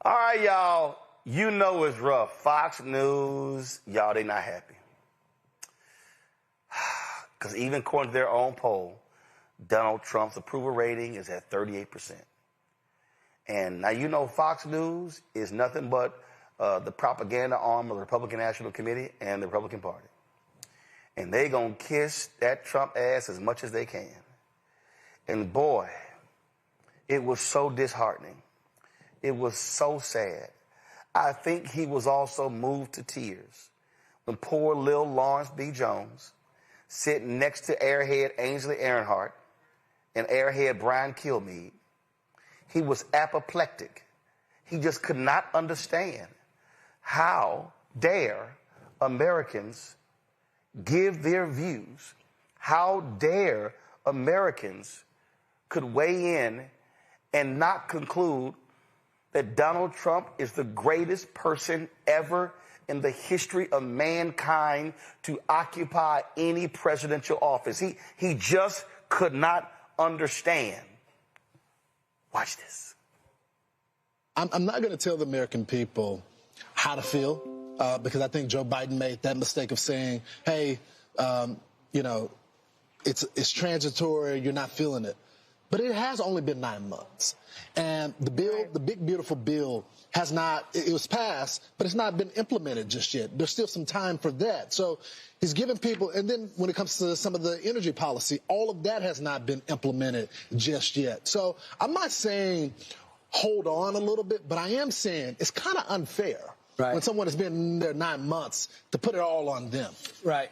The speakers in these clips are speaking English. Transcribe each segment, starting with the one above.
All right, y'all. You know it's rough. Fox News, y'all, they not happy. Because even according to their own poll, Donald Trump's approval rating is at 38%. And now you know Fox News is nothing but the propaganda arm of the Republican National Committee and the Republican Party. And they going to kiss that Trump ass as much as they can. And boy, it was so disheartening. It was so sad. I think he was also moved to tears when poor Lil Lawrence B. Jones, sitting next to airhead Ainsley Earnhardt and airhead Brian Kilmeade, he was apoplectic. He just could not understand how dare Americans give their views. How dare Americans could weigh in and not conclude that Donald Trump is the greatest person ever in the history of mankind to occupy any presidential office. He just could not understand. Watch this. I'm not going to tell the American people how to feel because I think Joe Biden made that mistake of saying, hey, it's transitory, you're not feeling it. But it has only been 9 months. And the bill, the big, beautiful bill, has not, it was passed, but it's not been implemented just yet. There's still some time for that. So he's giving people, and then when it comes to some of the energy policy, all of that has not been implemented just yet. So I'm not saying hold on a little bit, but I am saying it's kind of unfair. Right. When someone has been there 9 months, to put it all on them. Right.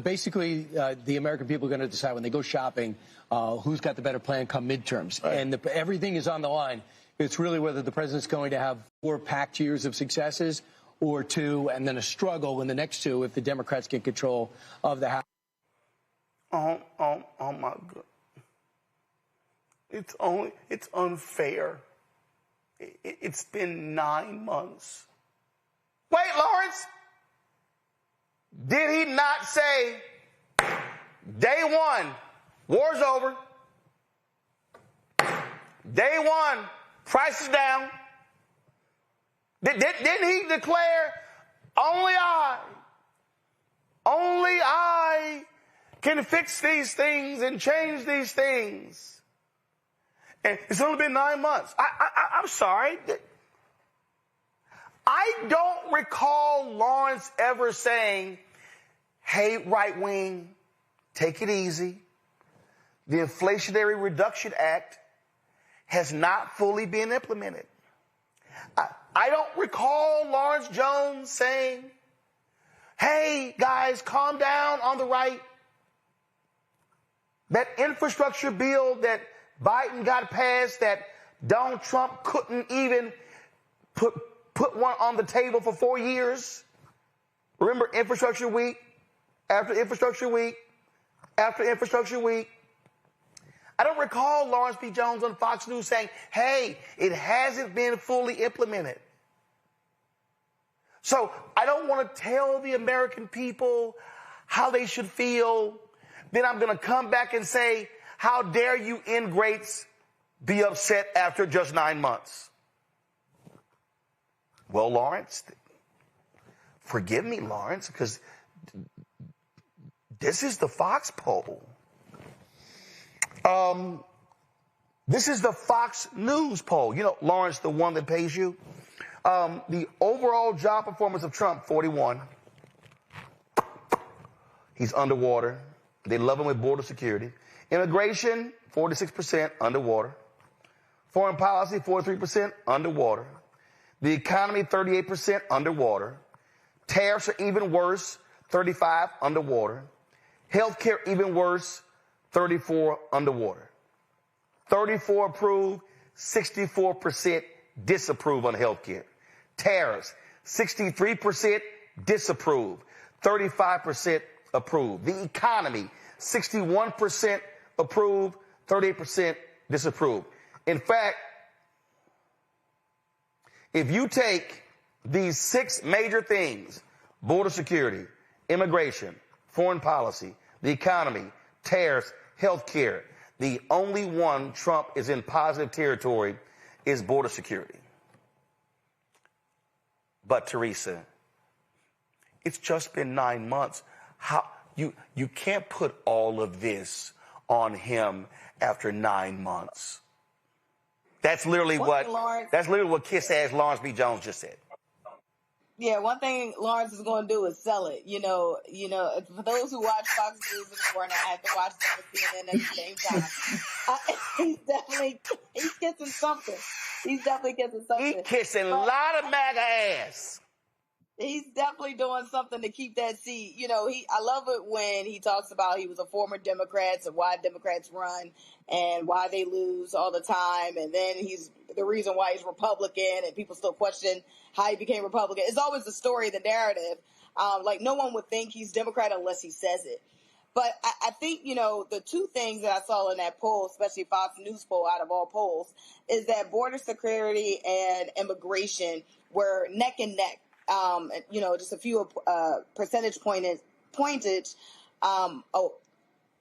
Basically, the American people are going to decide when they go shopping who's got the better plan come midterms. Right. And everything is on the line. It's really whether the president's going to have 4 packed years of successes or 2, and then a struggle in the next 2 if the Democrats get control of the House. Oh my God. It's unfair. It's been 9 months. Wait, Lawrence. Did he not say, day 1, war's over. Day 1, price is down. Didn't he declare, only I can fix these things and change these things? And it's only been 9 months. I'm sorry. I don't recall Lawrence ever saying, hey, right wing, take it easy. The Inflationary Reduction Act has not fully been implemented. I don't recall Lawrence Jones saying, hey, guys, calm down on the right. That infrastructure bill that Biden got passed that Donald Trump couldn't even put one on the table for 4 years. Remember Infrastructure Week, after Infrastructure Week, after Infrastructure Week. I don't recall Lawrence B. Jones on Fox News saying, hey, it hasn't been fully implemented. So I don't want to tell the American people how they should feel. Then I'm going to come back and say, how dare you ingrates be upset after just 9 months? Well, Lawrence, forgive me, Lawrence, because this is the Fox poll. This is the Fox News poll. You know, Lawrence, the one that pays you. The overall job performance of Trump, 41. He's underwater. They love him with border security. Immigration, 46% underwater. Foreign policy, 43% underwater. The economy, 38% underwater. Tariffs are even worse, 35 underwater. Healthcare, even worse, 34 underwater. 34 approve, 64% disapprove on healthcare. Tariffs, 63% disapprove, 35% approve. The economy, 61% approve, 38% disapprove. In fact, if you take these 6 major things, border security, immigration, foreign policy, the economy, tariffs, health care, the only one Trump is in positive territory is border security. But Teresa, it's just been 9 months. How you can't put all of this on him after 9 months. That's literally that's literally what kiss ass Lawrence B. Jones just said. Yeah, one thing Lawrence is going to do is sell it. You know, for those who watch Fox News in the morning, I have to watch them with CNN at the same time. He's kissing something. He's definitely kissing something. He's kissing a lot of MAGA ass. He's definitely doing something to keep that seat. You know, I love it when he talks about he was a former Democrat and why Democrats run and why they lose all the time. And then he's the reason why he's Republican and people still question how he became Republican. It's always the story, the narrative. Like no one would think he's Democrat unless he says it. But I think, you know, the two things that I saw in that poll, especially Fox News poll out of all polls, is that border security and immigration were neck and neck. You know, just a few percentage pointage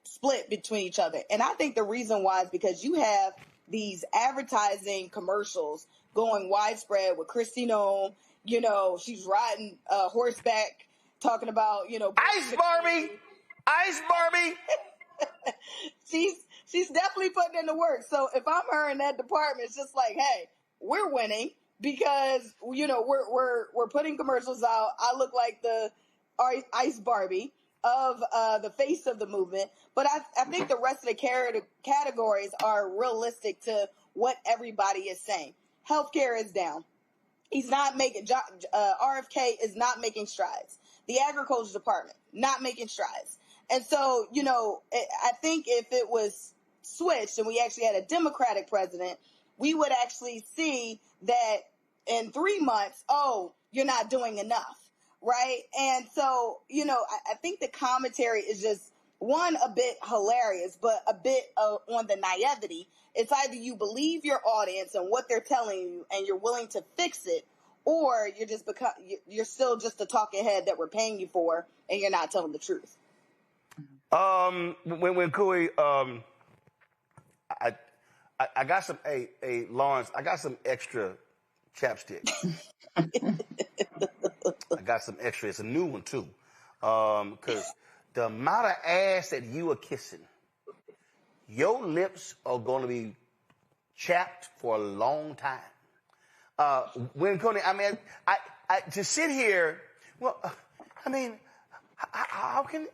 split between each other. And I think the reason why is because you have these advertising commercials going widespread with Kristi Noem. You know, she's riding horseback, talking about, you know, Ice Barbie. she's definitely putting in the work. So if I'm her in that department, it's just like, hey, we're winning. Because, you know, we're putting commercials out. I look like the Ice Barbie of the face of the movement. But I think the rest of the categories are realistic to what everybody is saying. Healthcare is down. He's not making, RFK is not making strides. The agriculture department, not making strides. And so, you know, I think if it was switched and we actually had a Democratic president, we would actually see that in 3 months, oh, you're not doing enough, right? And so, you know, I think the commentary is just, one, a bit hilarious, but a bit on the naivety. It's either you believe your audience and what they're telling you and you're willing to fix it, or you're still just a talking head that we're paying you for and you're not telling the truth. When Kui, I got some, Lawrence, I got some extra chapstick. I got some extra. It's a new one, too. Because the amount of ass that you are kissing, your lips are going to be chapped for a long time. When Coney, I mean, I to sit here, well, I mean, how can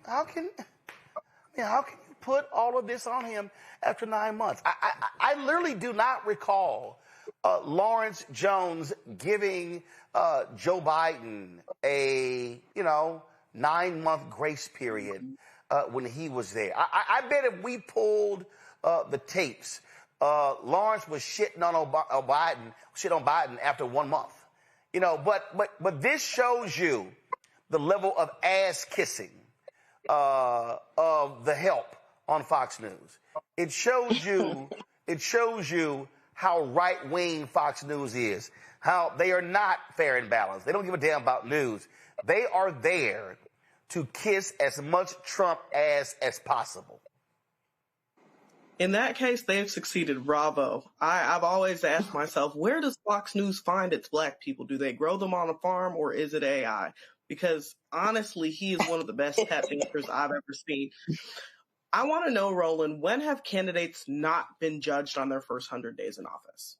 you put all of this on him after 9 months? I literally do not recall Lawrence Jones giving Joe Biden a 9-month grace period when he was there. I bet if we pulled the tapes, Lawrence was shitting on Biden after 1 month. You know, but this shows you the level of ass kissing of the help on Fox News. It shows you how right-wing Fox News is, how they are not fair and balanced. They don't give a damn about news. They are there to kiss as much Trump ass as possible. In that case, they've succeeded. Bravo. I've always asked myself, where does Fox News find its black people? Do they grow them on a farm or is it AI? Because honestly, he is one of the best tap dancers I've ever seen. I want to know, Roland, when have candidates not been judged on their first 100 days in office?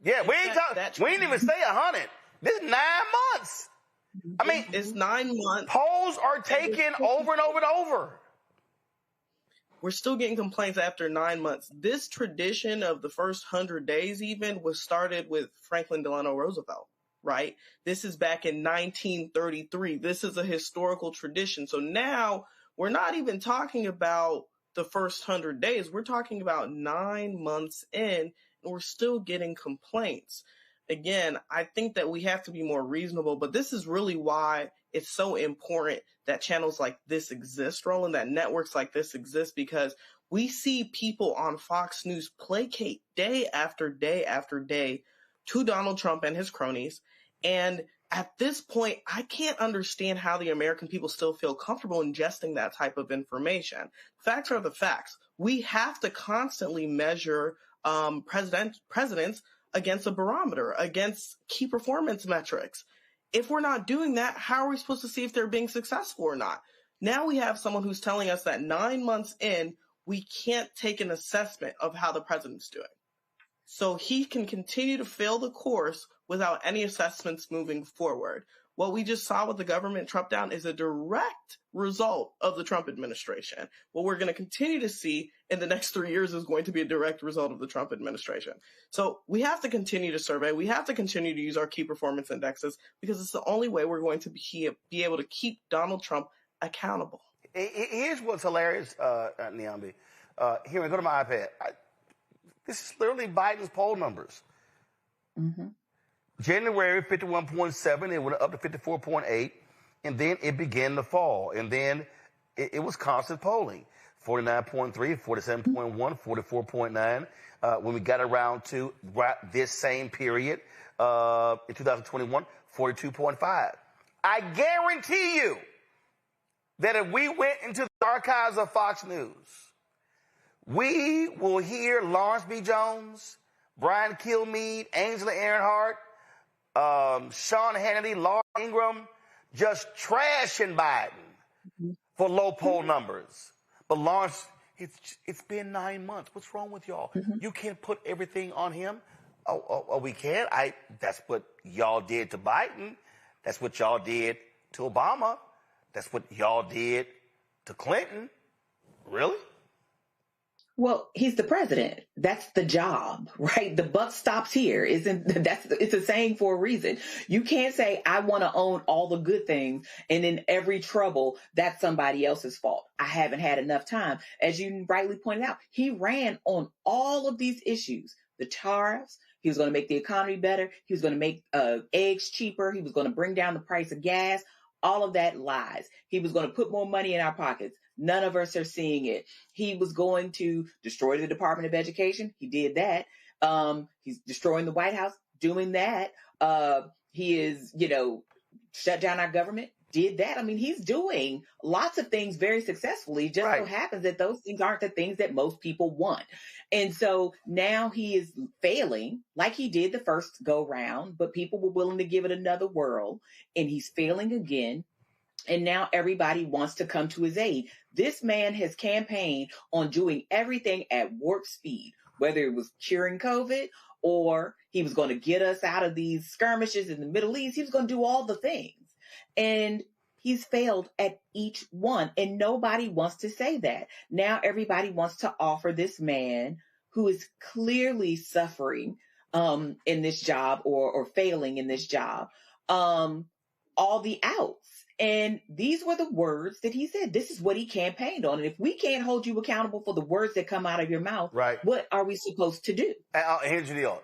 Yeah, we ain't even say 100. This is 9 months. I mean, it's 9 months. Polls are taken over and over and over. We're still getting complaints after 9 months. This tradition of the first 100 days even was started with Franklin Delano Roosevelt, right? This is back in 1933. This is a historical tradition. So now we're not even talking about the first 100 days. We're talking about 9 months in, and we're still getting complaints. Again, I think that we have to be more reasonable, but this is really why it's so important that channels like this exist, Roland, that networks like this exist, because we see people on Fox News placate day after day after day to Donald Trump and his cronies. And at this point, I can't understand how the American people still feel comfortable ingesting that type of information. Facts are the facts. We have to constantly measure presidents against a barometer, against key performance metrics. If we're not doing that, how are we supposed to see if they're being successful or not? Now we have someone who's telling us that 9 months in, we can't take an assessment of how the president's doing. So he can continue to fail the course without any assessments moving forward. What we just saw with the government Trump down is a direct result of the Trump administration. What we're going to continue to see in the next 3 years is going to be a direct result of the Trump administration. So we have to continue to survey. We have to continue to use our key performance indexes because it's the only way we're going to be able to keep Donald Trump accountable. Here's what's hilarious, Niambi. Here, go to my iPad. This is literally Biden's poll numbers. Mm-hmm. January, 51.7, it went up to 54.8, and then it began to fall. And then it was constant polling, 49.3, 47.1, 44.9. When we got around to this same period in 2021, 42.5. I guarantee you that if we went into the archives of Fox News, we will hear Lawrence B. Jones, Brian Kilmeade, Angela Earhart, Sean Hannity, Laura Ingraham, just trashing Biden for low poll numbers. But Lawrence, it's been 9 months. What's wrong with y'all? You can't put everything on him. Oh, we can't. That's what y'all did to Biden. That's what y'all did to Obama. That's what y'all did to Clinton. Really? Well, he's the president. That's the job, right? The buck stops here. It's a saying for a reason. You can't say, I want to own all the good things, and in every trouble, that's somebody else's fault. I haven't had enough time. As you rightly pointed out, he ran on all of these issues. The tariffs, he was going to make the economy better. He was going to make eggs cheaper. He was going to bring down the price of gas. All of that lies. He was going to put more money in our pockets. None of us are seeing it. He was going to destroy the Department of Education. He did that. He's destroying the White House, doing that. He is, shut down our government, did that. I mean, he's doing lots of things very successfully. It just so happens that those things aren't the things that most people want. And so now he is failing like he did the first go round, but people were willing to give it another whirl, and he's failing again. And now everybody wants to come to his aid. This man has campaigned on doing everything at warp speed, whether it was curing COVID or he was going to get us out of these skirmishes in the Middle East. He was going to do all the things. And he's failed at each one. And nobody wants to say that. Now everybody wants to offer this man who is clearly suffering in this job or failing in this job all the outs. And these were the words that he said. This is what he campaigned on. And if we can't hold you accountable for the words that come out of your mouth, what are we supposed to do? Here's the deal.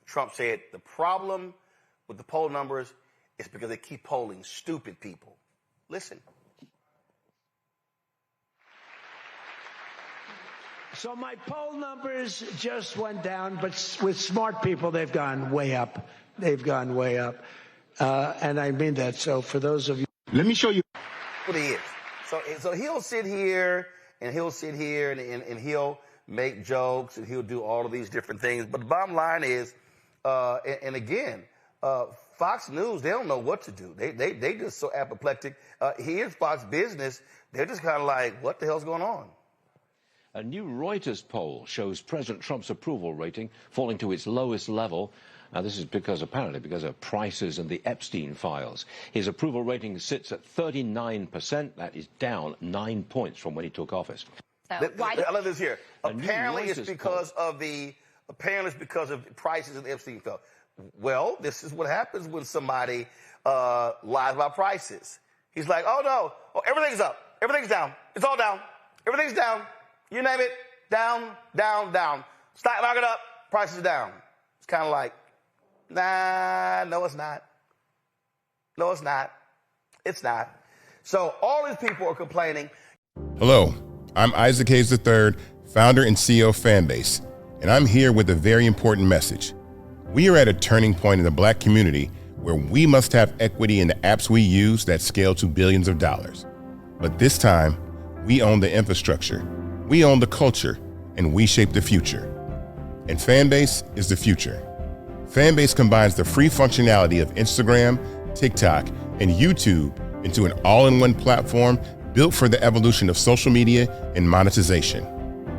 Trump said the problem with the poll numbers is because they keep polling stupid people. Listen. So my poll numbers just went down, but with smart people, they've gone way up. They've gone way up. And I mean that. So for those of you. Let me show you what he is. So he'll sit here and and he'll make jokes and he'll do all of these different things. But the bottom line is, and again, Fox News, they don't know what to do. They just so apoplectic. Here's Fox Business. They're just kind of like, what the hell's going on? A new Reuters poll shows President Trump's approval rating falling to its lowest level. Now, this is apparently because of prices and the Epstein files. His approval rating sits at 39%. That is down 9 points from when he took office. I love this here. Apparently it's because of prices and the Epstein file. Well, this is what happens when somebody lies about prices. He's like, oh no, everything's up, everything's down, it's all down, everything's down. You name it, down, down, down. Stock market up, prices are down. It's kind of like, nah, no, it's not. No, it's not. It's not. So all these people are complaining. Hello, I'm Isaac Hayes III, founder and CEO of Fanbase, and I'm here with a very important message. We are at a turning point in the Black community where we must have equity in the apps we use that scale to billions of dollars. But this time, we own the infrastructure, we own the culture, and we shape the future. And Fanbase is the future. Fanbase combines the free functionality of Instagram, TikTok, and YouTube into an all-in-one platform built for the evolution of social media and monetization.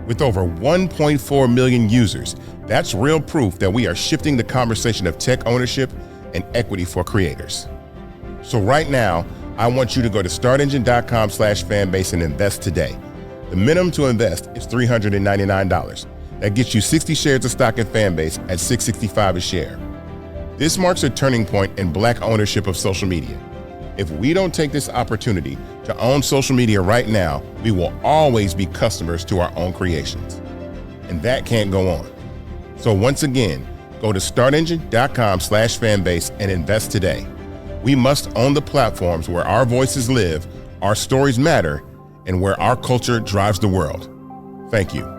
With over 1.4 million users, that's real proof that we are shifting the conversation of tech ownership and equity for creators. So right now, I want you to go to startengine.com/fanbase and invest today. The minimum to invest is $399. That gets you 60 shares of stock in Fanbase at $665 a share. This marks a turning point in Black ownership of social media. If we don't take this opportunity to own social media right now, we will always be customers to our own creations. And that can't go on. So once again, go to startengine.com/fanbase and invest today. We must own the platforms where our voices live, our stories matter, and where our culture drives the world. Thank you.